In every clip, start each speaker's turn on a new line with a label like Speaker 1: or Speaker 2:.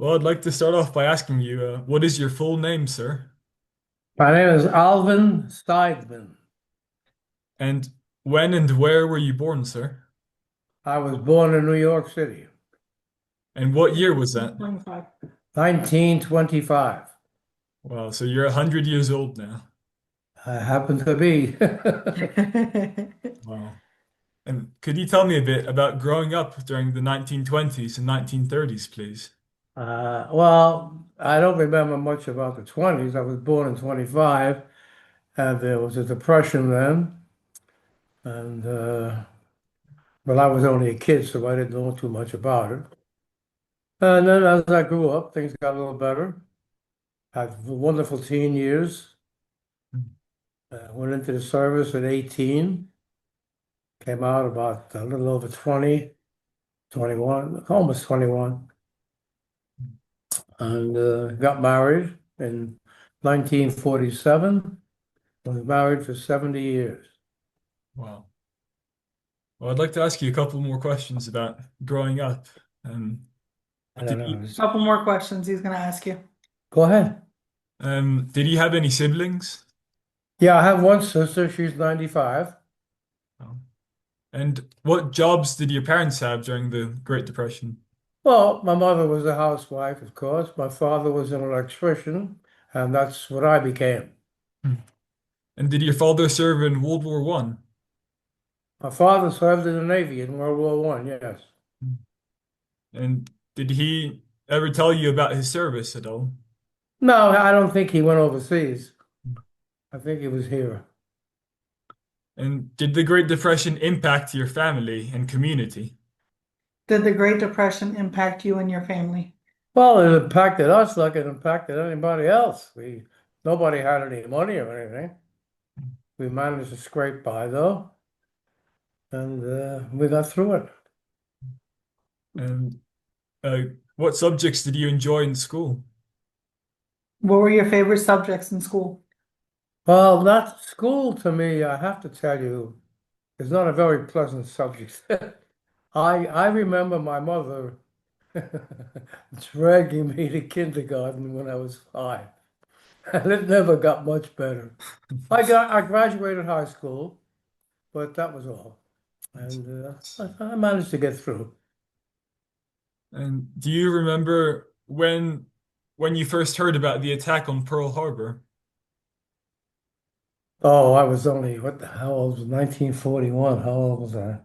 Speaker 1: Well, I'd like to start off by asking you, what is your full name, sir?
Speaker 2: My name is Alvin Seidman.
Speaker 1: And when and where were you born, sir?
Speaker 2: I was born in New York City,
Speaker 1: And what year was that?
Speaker 2: 1925.
Speaker 1: Wow, so you're 100 years old now.
Speaker 2: I happen to be.
Speaker 1: Wow. And could you tell me a bit about growing up during the 1920s and 1930s, please?
Speaker 2: Well, I don't remember much about the 20s. I was born in 25, and there was a depression then. And Well, I was only a kid, so I didn't know too much about it. And then as I grew up, things got a little better. Had wonderful teen years. Went into the service at 18. Came out about a little over 20, 21, almost 21, and got married in 1947. Was married for 70 years.
Speaker 1: Wow. Well, I'd like to ask you a couple more questions about growing up. Um,
Speaker 2: I don't
Speaker 1: did
Speaker 2: know.
Speaker 1: you,
Speaker 3: Couple more questions he's going to ask you.
Speaker 2: Go ahead.
Speaker 1: did you have any siblings?
Speaker 2: Yeah, I have one sister. She's 95.
Speaker 1: Oh. And what jobs did your parents have during the Great Depression?
Speaker 2: Well, my mother was a housewife, of course. My father was an electrician, and that's what I became.
Speaker 1: Hmm. And did your father serve in World War One?
Speaker 2: My father served in the Navy in World War One, yes.
Speaker 1: And did he ever tell you about his service at all?
Speaker 2: No, I don't think he went overseas. I think he was here.
Speaker 1: And did the Great Depression impact your family and community?
Speaker 3: Did the Great Depression impact you and your family?
Speaker 2: Well, it impacted us like it impacted anybody else. Nobody had any money or anything. We managed to scrape by though, and we got through it.
Speaker 1: And uh, what subjects did you enjoy in school?
Speaker 3: What were your favorite subjects in school?
Speaker 2: Well, that school to me, I have to tell you, is not a very pleasant subject. I remember my mother dragging me to kindergarten when I was 5, and it never got much better. I graduated high school, but that was all. And I managed to get through.
Speaker 1: And do you remember when you first heard about the attack on Pearl Harbor?
Speaker 2: Oh, I was only, how old was 1941? How old was I?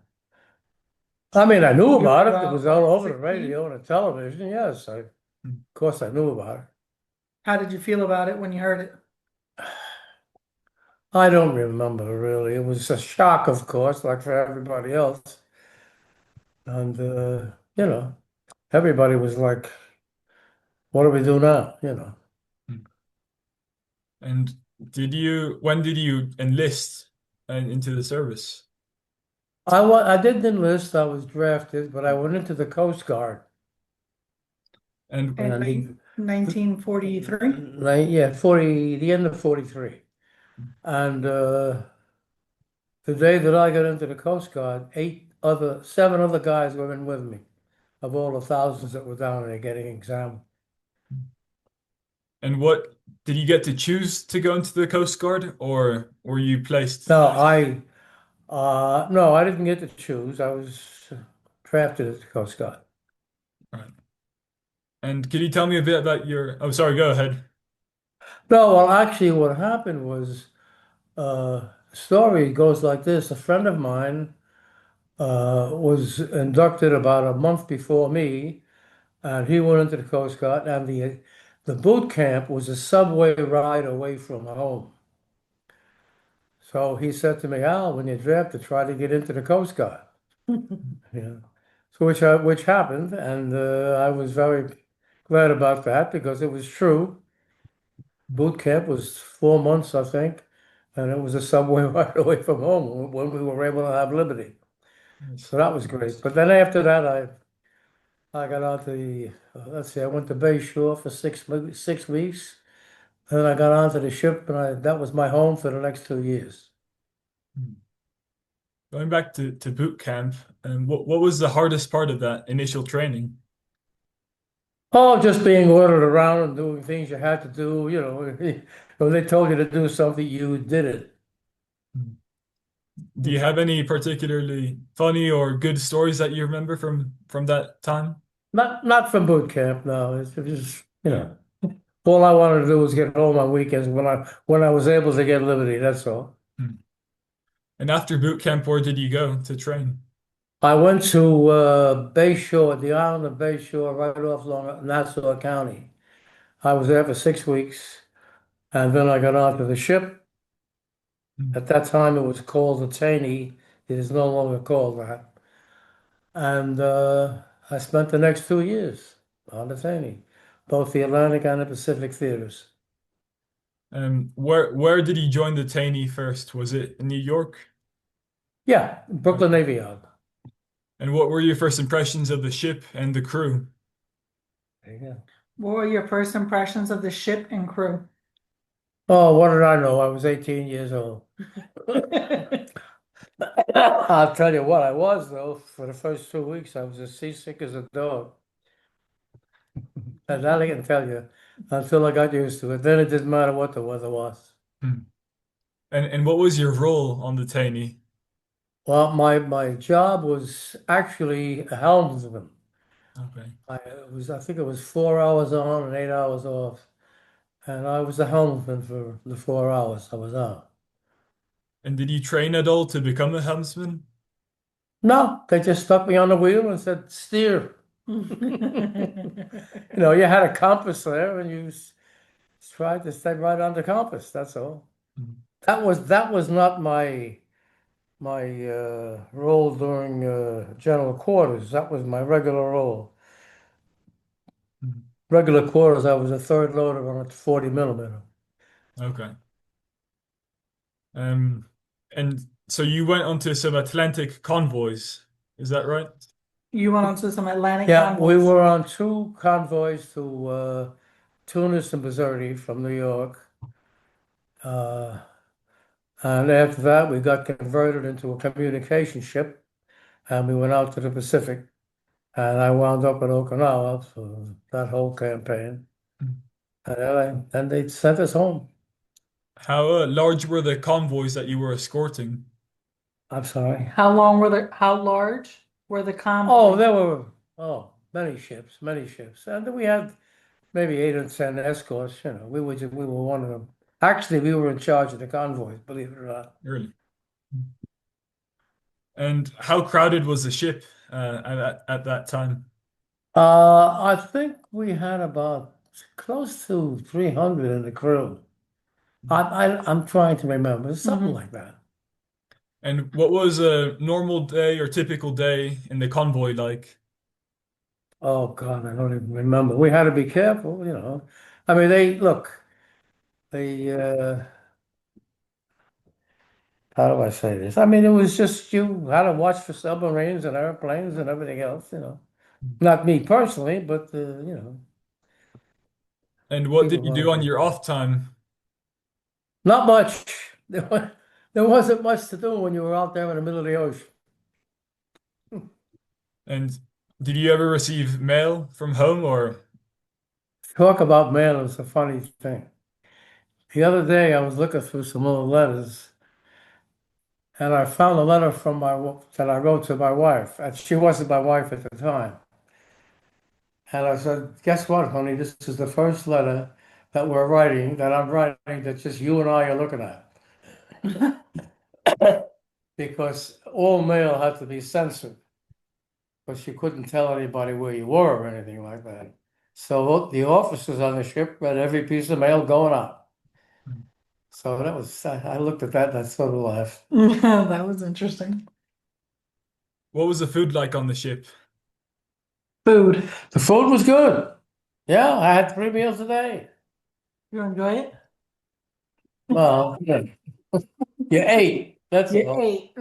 Speaker 2: I mean, I knew
Speaker 3: You were
Speaker 2: about it. It
Speaker 3: about
Speaker 2: was all
Speaker 3: what,
Speaker 2: over the
Speaker 3: 16?
Speaker 2: radio and the television. Yes, of course I knew about it.
Speaker 3: How did you feel about it when you heard it?
Speaker 2: I don't remember really. It was a shock, of course, like for everybody else. And, everybody was like, what do we do now?
Speaker 1: And when did you enlist into the service?
Speaker 2: I didn't enlist. I was drafted, but I went into the Coast Guard.
Speaker 1: And
Speaker 3: In
Speaker 2: And
Speaker 3: 1943?
Speaker 2: yeah, the end of 43. And the day that I got into the Coast Guard, 7 other guys were in with me, of all the thousands that were down there getting examined.
Speaker 1: what did you get to choose to go into the Coast Guard, or were you placed?
Speaker 2: No, I didn't get to choose. I was drafted at the Coast Guard.
Speaker 1: Right. And could you tell me a bit about your? Oh, sorry, go ahead.
Speaker 2: No, well, actually, what happened was, the story goes like this. A friend of mine was inducted about a month before me, and he went into the Coast Guard, and the boot camp was a subway ride away from home. So he said to me, Al, when you're drafted, try to get into the Coast Guard. Yeah. So which happened, and I was very glad about that because it was true. Boot camp was 4 months, I think, and it was a subway ride away from home when we were able to have liberty.
Speaker 1: Yes.
Speaker 2: So that was great. But then after that, I got on to let's see, I went to Bay Shore for 6 weeks. And then I got onto the ship, and that was my home for the next 2 years.
Speaker 1: Going back to boot camp, and what was the hardest part of that initial training?
Speaker 2: Oh, just being ordered around and doing things you had to do, when they told you to do something, you did it.
Speaker 1: Do you have any particularly funny or good stories that you remember from that time?
Speaker 2: Not from boot camp, no. It was, all I wanted to do was get home on weekends when I was able to get liberty, that's all.
Speaker 1: Hmm. And after boot camp, where did you go to train?
Speaker 2: I went to Bayshore, the island of Bayshore, right off Long Nassau County. I was there for 6 weeks, and then I got onto the ship.
Speaker 1: Hmm.
Speaker 2: At that time, it was called the Taney. It is no longer called that. And I spent the next 2 years on the Taney, both the Atlantic and the Pacific theaters.
Speaker 1: Where did you join the Taney first? Was it in New York?
Speaker 2: Yeah, Brooklyn
Speaker 1: Okay.
Speaker 2: Navy Yard.
Speaker 1: And what were your first impressions of the ship and the crew?
Speaker 2: There you go.
Speaker 3: What were your first impressions of the ship and crew?
Speaker 2: Oh, what did I know? I was 18 years old. I'll tell you what I was, though, for the first 2 weeks, I was as seasick as a dog. And that I can tell you until I got used to it. Then it didn't matter what the weather was.
Speaker 1: Hmm. And what was your role on the Taney?
Speaker 2: Well, my job was actually a helmsman.
Speaker 1: Okay.
Speaker 2: I think it was 4 hours on and 8 hours off. And I was the helmsman for the 4 hours I was on.
Speaker 1: And did you train at all to become a helmsman?
Speaker 2: No, they just stuck me on the wheel and said, steer. You had a compass there and tried to stay right on the compass, that's all.
Speaker 1: Hmm.
Speaker 2: That was not my role during general quarters. That was my regular role.
Speaker 1: Hmm.
Speaker 2: Regular quarters, I was a third loader on a 40 millimeter.
Speaker 1: Okay. Um, and so you went onto some Atlantic convoys, is that right?
Speaker 3: You went on to some Atlantic
Speaker 2: Yeah, we
Speaker 3: convoys.
Speaker 2: were on two convoys to Tunis and Missouri from New York. Uh, and after that, we got converted into a communication ship and we went out to the Pacific. And I wound up in Okinawa for that whole campaign.
Speaker 1: Hmm.
Speaker 2: And then they sent us home.
Speaker 1: How large were the convoys that you were escorting?
Speaker 2: I'm sorry.
Speaker 3: How large were the
Speaker 2: Oh,
Speaker 3: convoys?
Speaker 2: there were many ships, many ships. And then we had maybe 8 or 10 escorts, we were one of them. Actually, we were in charge of the convoys, believe it or not.
Speaker 1: Really? And how crowded was the ship at that time?
Speaker 2: I think we had about close to 300 in the crew. I'm trying to remember, something
Speaker 3: Mhm.
Speaker 2: like that.
Speaker 1: And what was a normal day or typical day in the convoy like?
Speaker 2: Oh God, I don't even remember. We had to be careful. I mean, they how do I say this? I mean, it was just you had to watch for submarines and airplanes and everything else. Not me personally, but
Speaker 1: And what
Speaker 2: people
Speaker 1: did you
Speaker 2: going
Speaker 1: do on
Speaker 2: to.
Speaker 1: your off time?
Speaker 2: Not much. There wasn't much to do when you were out there in the middle of the ocean.
Speaker 1: And did you ever receive mail from home or?
Speaker 2: Talk about mail is a funny thing. The other day, I was looking through some old letters, and I found a letter that I wrote to my wife, and she wasn't my wife at the time. And I said, "Guess what, honey? This is the first letter that I'm writing that just you and I are looking at." Because all mail had to be censored, but she couldn't tell anybody where you were or anything like that. So the officers on the ship read every piece of mail going out. So I looked at that and I sort of laughed.
Speaker 3: That was interesting.
Speaker 1: What was the food like on the ship?
Speaker 3: Food.
Speaker 2: The food was good. Yeah, I had 3 meals a day.
Speaker 3: You enjoy it?
Speaker 2: Well, yeah, you ate. That's
Speaker 3: You
Speaker 2: all.
Speaker 3: ate.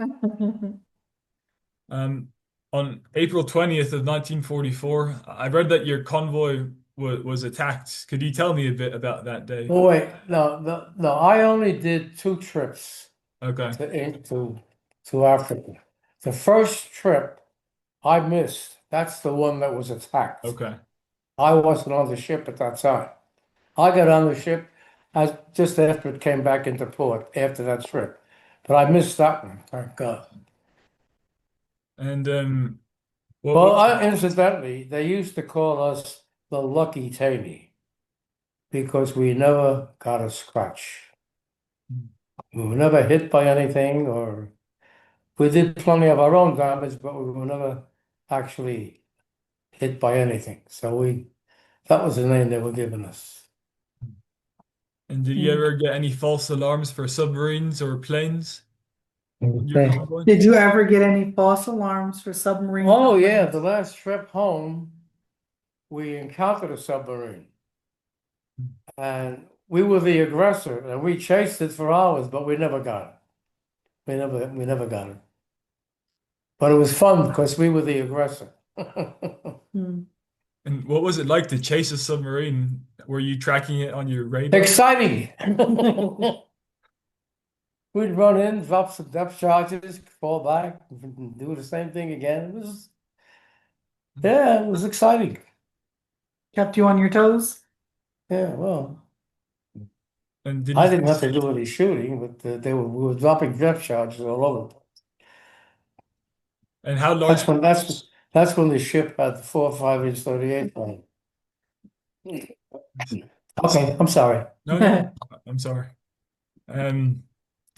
Speaker 1: Um, on April 20th of 1944, I read that your convoy was attacked. Could you tell me a bit about that day?
Speaker 2: Oh wait, no, no, no. I only did 2 trips
Speaker 1: Okay.
Speaker 2: to Africa. The first trip I missed. That's the one that was attacked.
Speaker 1: Okay.
Speaker 2: I wasn't on the ship at that time. I got on the ship just after it came back into port after that trip. But I missed that one, thank God.
Speaker 1: And what
Speaker 2: Well,
Speaker 1: was
Speaker 2: incidentally, they used to call us the Lucky Taney because we never got a scratch. We were never hit by anything, or we did plenty of our own damage, but we were never actually hit by anything. So that was the name they were giving us.
Speaker 1: and did you ever get any false alarms for submarines or planes on your
Speaker 2: Okay.
Speaker 1: convoy?
Speaker 3: Did you ever get any false alarms for submarine?
Speaker 2: Oh yeah, the last trip home, we encountered a submarine, and we were the aggressor, and we chased it for hours, but we never got it. We never got it. But it was fun because we were the aggressor.
Speaker 3: Hmm.
Speaker 1: And what was it like to chase a submarine? Were you tracking it on your radar?
Speaker 2: Exciting. We'd run in, drop some depth charges, fall back, do the same thing again. It was exciting.
Speaker 3: Kept you on your toes?
Speaker 2: Yeah, well,
Speaker 1: And did
Speaker 2: I
Speaker 1: you
Speaker 2: didn't have to do any shooting, but we were dropping depth charges all over the place.
Speaker 1: and how large?
Speaker 2: That's when the ship had the 4 or 5 inch 38 plane. Okay, I'm sorry.
Speaker 1: No, I'm sorry. Um,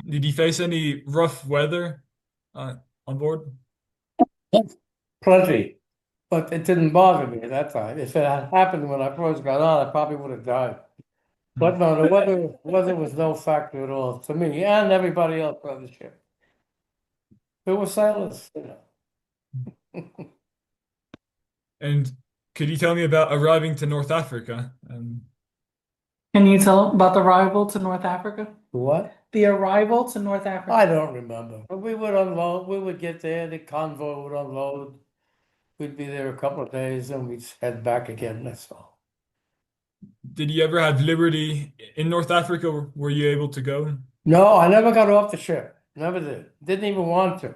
Speaker 1: did you face any rough weather on board?
Speaker 2: Plenty, but it didn't bother me at that time. If it had happened when I first got on, I probably would have died. But no, the weather was no factor at all to me and everybody else on the ship. It was sailors, you know.
Speaker 1: And could you tell me about arriving to North Africa?
Speaker 3: Can you tell about the arrival to North Africa?
Speaker 2: What?
Speaker 3: The arrival to North Africa.
Speaker 2: I don't remember. But we would unload. We would get there. The convoy would unload. We'd be there a couple of days, and we'd head back again. That's all.
Speaker 1: Did you ever have liberty in North Africa? Were you able to go?
Speaker 2: No, I never got off the ship. Never did. Didn't even want to.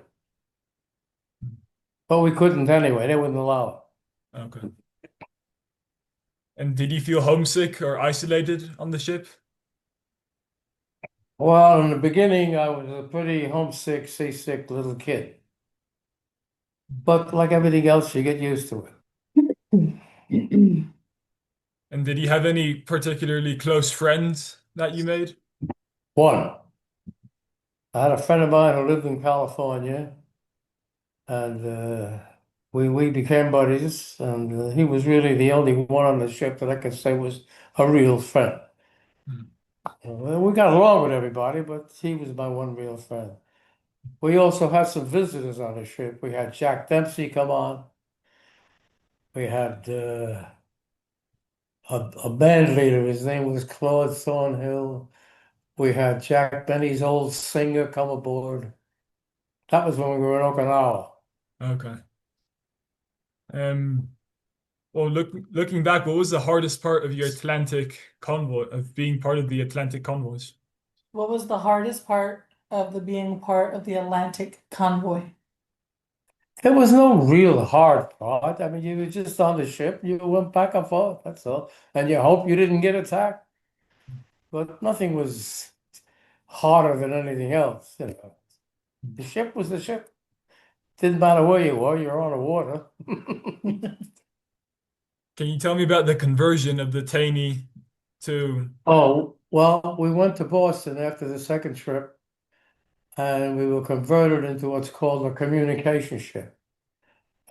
Speaker 2: But we couldn't anyway. They wouldn't allow it.
Speaker 1: Okay. And did you feel homesick or isolated on the ship?
Speaker 2: Well, in the beginning, I was a pretty homesick, seasick little kid. But like everything else, you get used to it.
Speaker 1: And did you have any particularly close friends that you made?
Speaker 2: One, I had a friend of mine who lived in California, and we became buddies, and he was really the only one on the ship that I could say was a real friend.
Speaker 1: Hmm.
Speaker 2: Well, we got along with everybody, but he was my one real friend. We also had some visitors on the ship. We had Jack Dempsey come on. We had a band leader. His name was Claude Thornhill. We had Jack Benny's old singer come aboard. That was when we were in Okinawa.
Speaker 1: Okay. Well, looking back, what was the hardest part of your Atlantic convoy, of being part of the Atlantic convoys?
Speaker 3: What was the hardest part of the being part of the Atlantic convoy?
Speaker 2: There was no real hard part. I mean, you were just on the ship, you went back and forth, that's all. And you hope you didn't get attacked. But nothing was harder than anything else, you know. The ship was the ship. Didn't matter where you were, you're on the water.
Speaker 1: Can you tell me about the conversion of the Taney to?
Speaker 2: Oh, well, we went to Boston after the second trip, and we were converted into what's called a communication ship.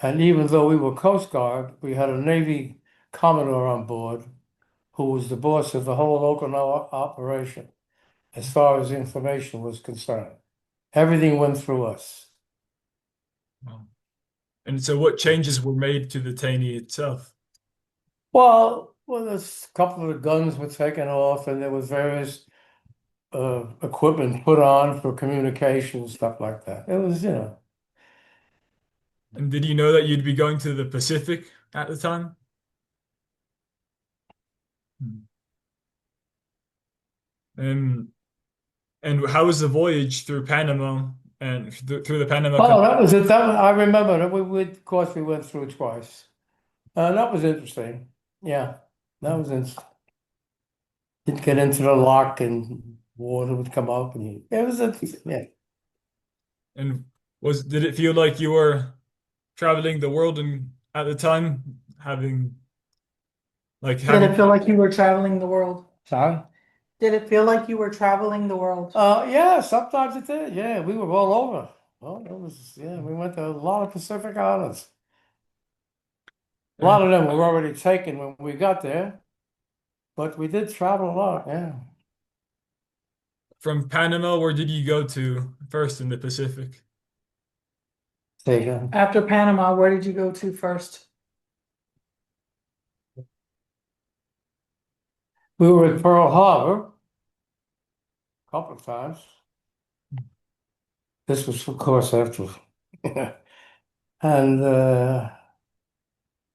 Speaker 2: And even though we were Coast Guard, we had a Navy Commodore on board who was the boss of the whole Okinawa operation as far as information was concerned. Everything went through us.
Speaker 1: And so what changes were made to the Taney itself?
Speaker 2: Well, there's a couple of the guns were taken off, and there was various equipment put on for communication, stuff like that. It was, you know.
Speaker 1: And did you know that you'd be going to the Pacific at the time? And how was the voyage through Panama and through the Panama
Speaker 2: Oh,
Speaker 1: Canal?
Speaker 2: that was it. I remember that of course, we went through twice. That was interesting. Yeah, that was it. You'd get into the lock and water would come up and it was yeah.
Speaker 1: And did it feel like you were traveling the world and at the time having
Speaker 3: Did it feel like you were traveling the world?
Speaker 2: Sorry?
Speaker 3: Did it feel like you were traveling the world?
Speaker 2: Yeah, sometimes it did. Yeah, we were all over. Well, we went to a lot of Pacific Islands. A lot of them were already taken when we got there, but we did travel a lot, yeah.
Speaker 1: from Panama, where did you go to first in the Pacific?
Speaker 2: Say again.
Speaker 3: After Panama, where did you go to first?
Speaker 2: We were at Pearl Harbor a couple of times. This was, of course, after. And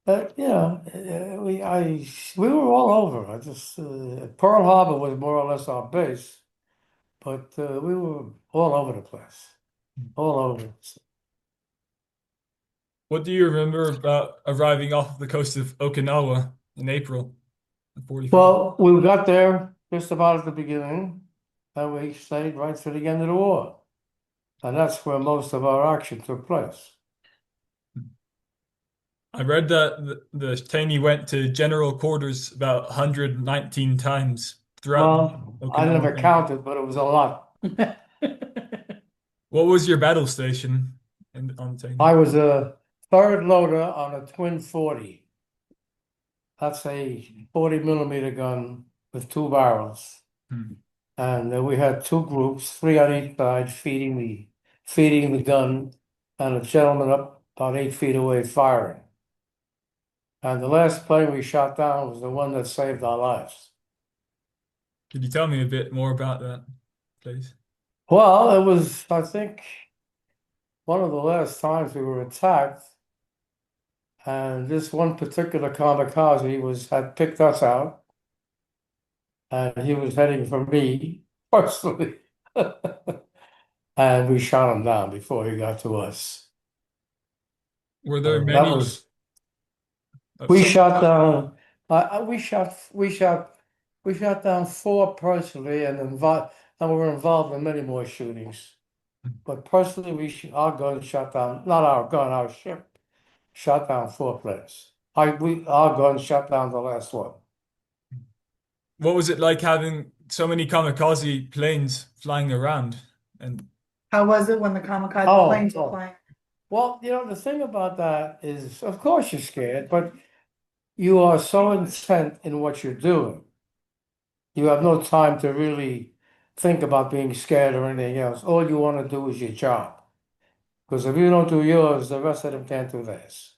Speaker 2: but we were all over. I just Pearl Harbor was more or less our base, but we were all over the place, all over.
Speaker 1: What do you remember about arriving off the coast of Okinawa in April of 45?
Speaker 2: Well, we got there just about at the beginning, and we stayed right to the end of the war, and that's where most of our action took place.
Speaker 1: I read that the Taney went to general quarters about 119 times throughout the
Speaker 2: Well, I
Speaker 1: Okinawa
Speaker 2: never
Speaker 1: campaign.
Speaker 2: counted, but it was a lot.
Speaker 1: What was your battle station on the Taney?
Speaker 2: I was a third loader on a twin 40. That's a 40 millimeter gun with two barrels.
Speaker 1: Hmm.
Speaker 2: And we had two groups, three on each side, feeding the gun, and a gentleman up about 8 feet away firing. And the last plane we shot down was the one that saved our lives.
Speaker 1: Could you tell me a bit more about that, please?
Speaker 2: Well, it was, I think, one of the last times we were attacked. And this one particular kamikaze had picked us out, and he was heading for me personally. And we shot him down before he got to us.
Speaker 1: Were there
Speaker 2: That
Speaker 1: many?
Speaker 2: was
Speaker 1: Oh,
Speaker 2: we
Speaker 1: sorry.
Speaker 2: shot down. We shot down four personally, and we were involved in many more shootings. But personally, our gun shot down, not our gun, our ship shot down four planes. Our gun shot down the last one.
Speaker 1: What was it like having so many kamikaze planes flying around? And
Speaker 3: How was it when the kamikaze
Speaker 2: Oh,
Speaker 3: planes were
Speaker 2: oh.
Speaker 3: flying?
Speaker 2: Well, the thing about that is, of course you're scared, but you are so intent in what you're doing. You have no time to really think about being scared or anything else. All you want to do is your job. Because if you don't do yours, the rest of them can't do theirs.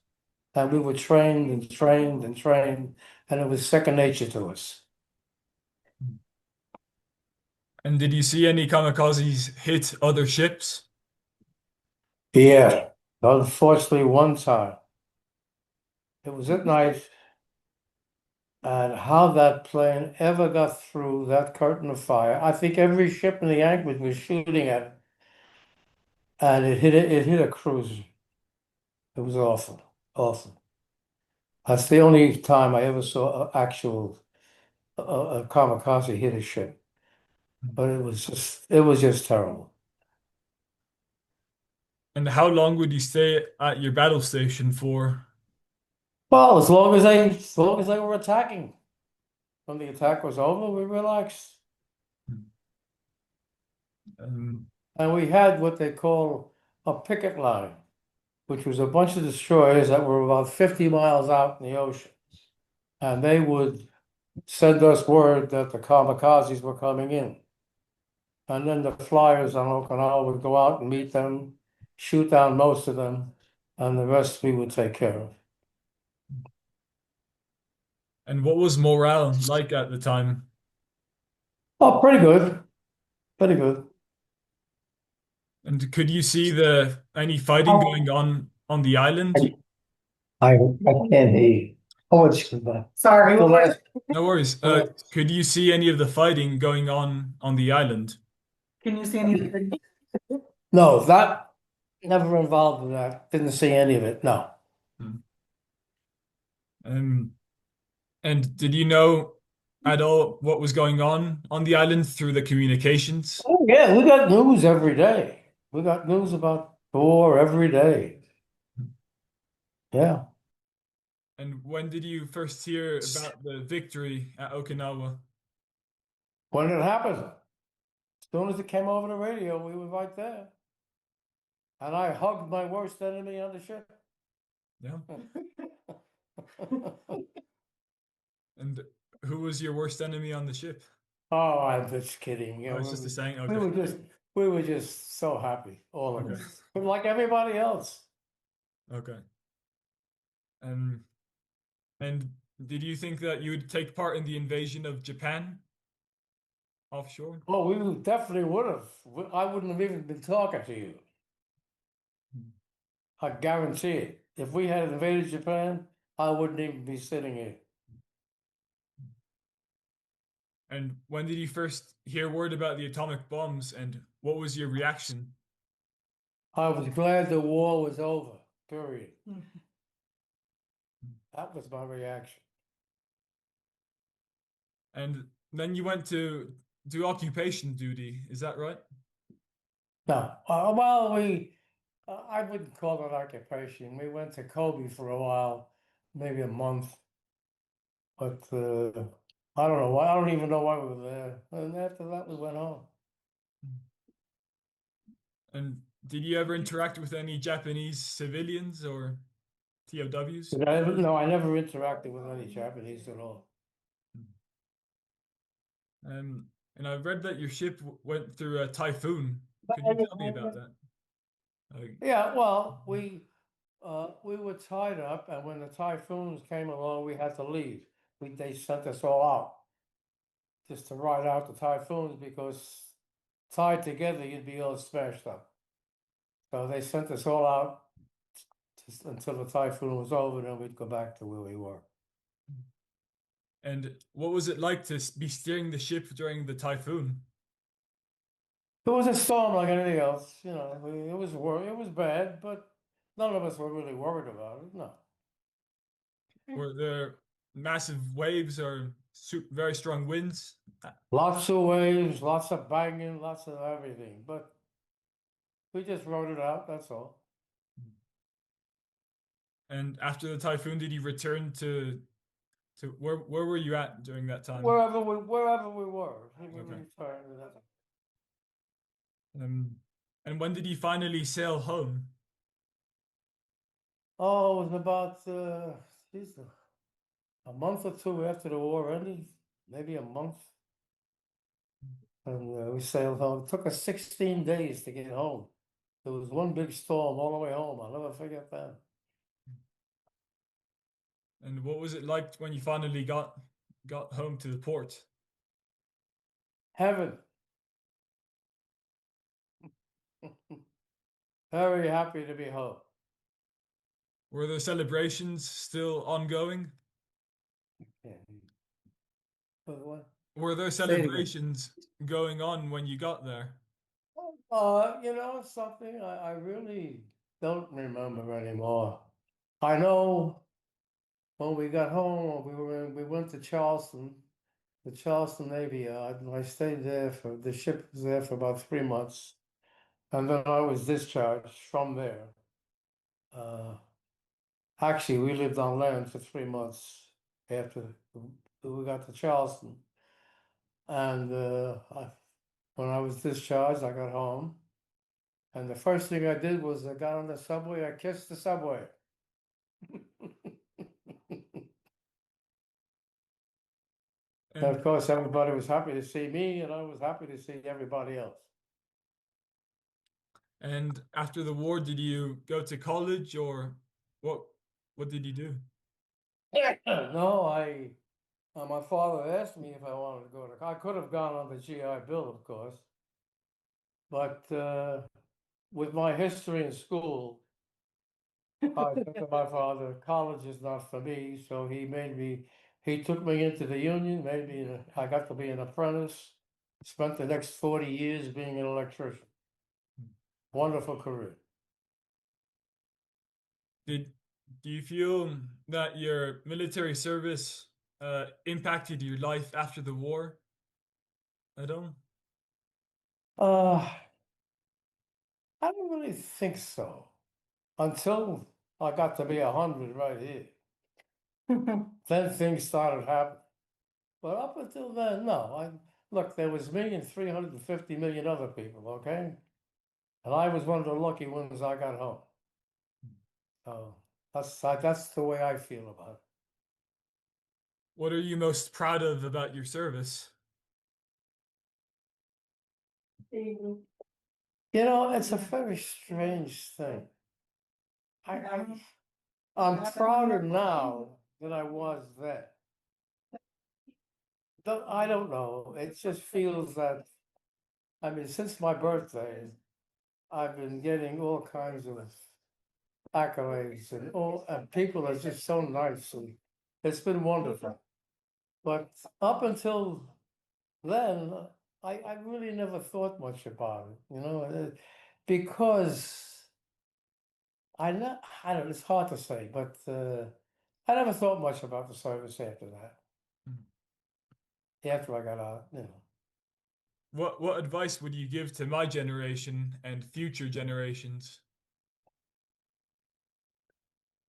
Speaker 2: And we were trained and trained and trained, and it was second nature to us.
Speaker 1: did you see any kamikazes hit other ships?
Speaker 2: Yeah, unfortunately, one time. It was at night, and how that plane ever got through that curtain of fire. I think every ship in the anchorage was shooting at it, and it hit a cruiser. It was awful, awful. That's the only time I ever saw an actual a kamikaze hit a ship, but it was just terrible.
Speaker 1: And how long would you stay at your battle station for?
Speaker 2: Well, as long as they were attacking. When the attack was over, we relaxed.
Speaker 1: Um,
Speaker 2: And we had what they call a picket line, which was a bunch of destroyers that were about 50 miles out in the ocean. And they would send us word that the kamikazes were coming in. And then the flyers on Okinawa would go out and meet them, shoot down most of them, and the rest we would take care of.
Speaker 1: and what was morale like at the time?
Speaker 2: Oh, pretty good. Pretty good.
Speaker 1: And could you see any fighting
Speaker 3: Oh.
Speaker 1: going on the island?
Speaker 2: I can't hear you. How much is that?
Speaker 3: Sorry.
Speaker 2: The last-
Speaker 1: No worries.
Speaker 2: Well,
Speaker 1: Could you see any of the fighting going on the island?
Speaker 3: Can you see anything?
Speaker 2: No, that never involved in that. Didn't see any of it. No.
Speaker 1: Hmm. Um, And did you know at all what was going on the island through the communications?
Speaker 2: Oh, yeah, we got news every day. We got news about the war every day. Yeah.
Speaker 1: And when did you first hear about the victory at Okinawa?
Speaker 2: When it happened, as soon as it came over the radio, we were right there. And I hugged my worst enemy on the ship.
Speaker 1: Yeah. And who was your worst enemy on the ship?
Speaker 2: Oh, I'm just kidding.
Speaker 1: Oh, it's just a saying.
Speaker 2: We
Speaker 1: Okay.
Speaker 2: were just we were just so happy, all of
Speaker 1: Okay.
Speaker 2: us. Like everybody else.
Speaker 1: Okay. Um, and did you think that you would take part in the invasion of Japan offshore?
Speaker 2: Well, we definitely would have. I wouldn't have even been talking to you. I guarantee it. If we had invaded Japan, I wouldn't even be sitting here.
Speaker 1: And when did you first hear word about the atomic bombs, and what was your reaction?
Speaker 2: I was glad the war was over, period.
Speaker 3: Mhm.
Speaker 2: That was my reaction.
Speaker 1: And then you went to do occupation duty, is that right?
Speaker 2: No, well, I wouldn't call it occupation. We went to Kobe for a while, maybe a month, but I don't know why. I don't even know why we were there. And after that, we went home.
Speaker 1: And did you ever interact with any Japanese civilians or TOWs?
Speaker 2: No, I never interacted with any Japanese at all.
Speaker 1: And I've read that your ship went through a typhoon. Could you tell me about that?
Speaker 2: Yeah, well, we were tied up, and when the typhoons came along, we had to leave. They sent us all out just to ride out the typhoons because tied together, you'd be all smashed up. So they sent us all out just until the typhoon was over, then we'd go back to where we were.
Speaker 1: And what was it like to be steering the ship during the typhoon?
Speaker 2: It was a storm like anything else, it was bad, but none of us were really worried about it. No,
Speaker 1: Were there massive waves or very strong winds?
Speaker 2: lots of waves, lots of banging, lots of everything, but we just rode it out. That's all.
Speaker 1: And after the typhoon, did you return to where were you at during that time?
Speaker 2: Wherever we were, we
Speaker 1: Okay.
Speaker 2: returned. And that's-
Speaker 1: Um, and when did you finally sail home?
Speaker 2: Oh, it was about geez, a month or two after the war ended, maybe a month, and we sailed home. It took us 16 days to get home. There was one big storm all the way home. I'll never forget that.
Speaker 1: And what was it like when you finally got home to the port?
Speaker 2: Heaven. Very happy to be home.
Speaker 1: Were the celebrations still ongoing?
Speaker 2: Yeah. But what?
Speaker 1: Were there
Speaker 2: Say it again.
Speaker 1: celebrations going on when you got there?
Speaker 2: Something I really don't remember anymore. I know when we got home, we went to Charleston, the Charleston Navy Yard, and I stayed there the ship was there for about 3 months, and then I was discharged from there. Uh, Actually, we lived on land for 3 months after we got to Charleston, and when I was discharged, I got home. And the first thing I did was I got on the subway, I kissed the subway. And of
Speaker 1: And
Speaker 2: course, everybody was happy to see me, and I was happy to see everybody else.
Speaker 1: and after the war, did you go to college or what what did you do?
Speaker 2: No, my father asked me if I wanted to go to, I could have gone on the GI Bill, of course, but with my history in school, I said to my father, college is not for me, so he took me into the union, I got to be an apprentice, spent the next 40 years being an electrician. Wonderful career.
Speaker 1: Did do you feel that your military service impacted your life after the war at all?
Speaker 2: Uh, I don't really think so. Until I got to be 100 right here. Then things started happening. But up until then, no. Look, there was me and 350 million other people, okay? And I was one of the lucky ones I got home. So that's the way I feel about it.
Speaker 1: What are you most proud of about your service?
Speaker 2: You know, it's a very strange thing. I, I'm prouder now than I was then. I don't know. It just feels that, I mean, since my birthday, I've been getting all kinds of accolades and people are just so nice and it's been wonderful. But up until then, I really never thought much about it, because I don't, it's hard to say, but I never thought much about the service after that,
Speaker 1: Mhm.
Speaker 2: after I got out.
Speaker 1: What advice would you give to my generation and future generations?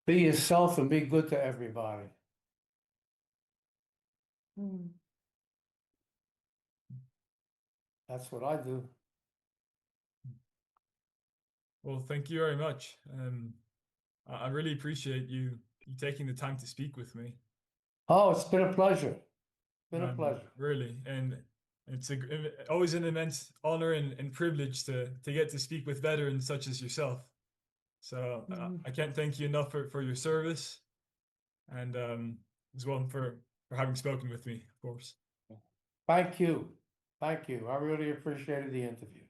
Speaker 2: Be yourself and be good to everybody. That's what I do.
Speaker 1: Well, thank you very much. I really appreciate you taking the time to speak with me.
Speaker 2: Oh, it's been a pleasure. Been a pleasure.
Speaker 1: Really, and it's always an immense honor and privilege to get to speak with veterans such as yourself. So I can't thank you enough for your service and as well for having spoken with me, of course.
Speaker 2: Thank you. Thank you. I really appreciated the interview.